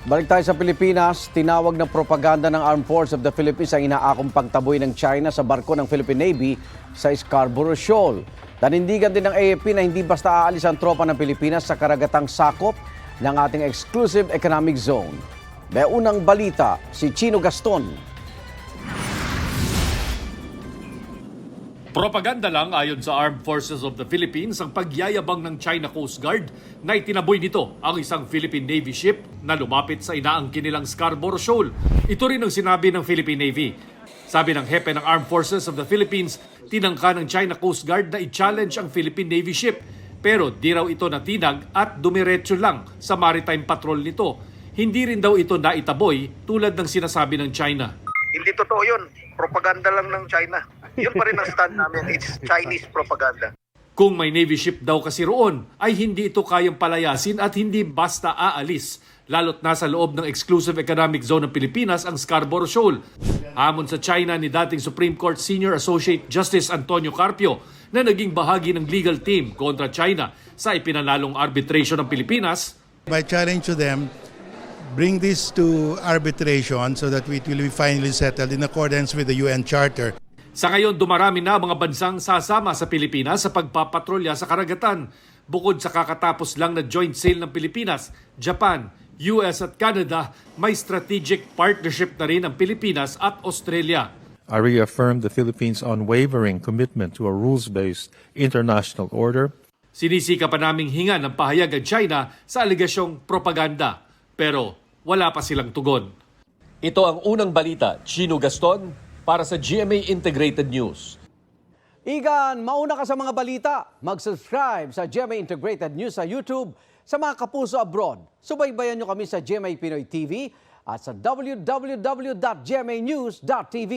Balik tayo sa Pilipinas, tinawag ng propaganda ng Armed Forces of the Philippines ang inaakong pagtaboy ng China sa barko ng Philippine Navy sa Scarborough Shoal. Nanindigan din ng AFP na hindi basta aalis ang tropa ng Pilipinas sa karagatang sakop ng ating exclusive economic zone. May unang balita, si Chino Gaston. Propaganda lang ayon sa Armed Forces of the Philippines ang pagyayabang ng China Coast Guard na itinaboy nito ang isang Philippine Navy ship na lumapit sa inaangkin nilang Scarborough Shoal. Ito rin ang sinabi ng Philippine Navy. Sabi ng hepe ng Armed Forces of the Philippines, tinangka ng China Coast Guard na i-challenge ang Philippine Navy ship. Pero di raw ito natinag at dumiretso lang sa maritime patrol nito. Hindi rin daw ito naitaboy tulad ng sinasabi ng China. Hindi totoo yun. Propaganda lang ng China. Yun pa rin ang stand namin. It's Chinese propaganda. Kung may Navy ship daw kasi roon, ay hindi ito kayang palayasin at hindi basta aalis. Lalo't nasa loob ng exclusive economic zone ng Pilipinas ang Scarborough Shoal. Hamon sa China ni dating Supreme Court Senior Associate Justice Antonio Carpio na naging bahagi ng legal team kontra China sa ipinanalong arbitration ng Pilipinas. My challenge to them, bring this to arbitration so that it will be finally settled in accordance with the UN Charter. Sa ngayon, dumarami na mga bansang sasama sa Pilipinas sa pagpapatrolya sa karagatan. Bukod sa kakatapos lang na joint sale ng Pilipinas, Japan, US at Canada, may strategic partnership na rin ang Pilipinas at Australia. I reaffirm the Philippines' unwavering commitment to a rules-based international order. Sinisika pa naming hinga ng pahayag ang China sa alegasyong propaganda. Pero wala pa silang tugon. Ito ang unang balita, Chino Gaston, para sa GMA Integrated News. Igan, mauna ka sa mga balita. Mag-subscribe sa GMA Integrated News sa YouTube. Sa mga kapuso abroad, subaybayan nyo kami sa GMA Pinoy TV at sa www.gmanews.tv.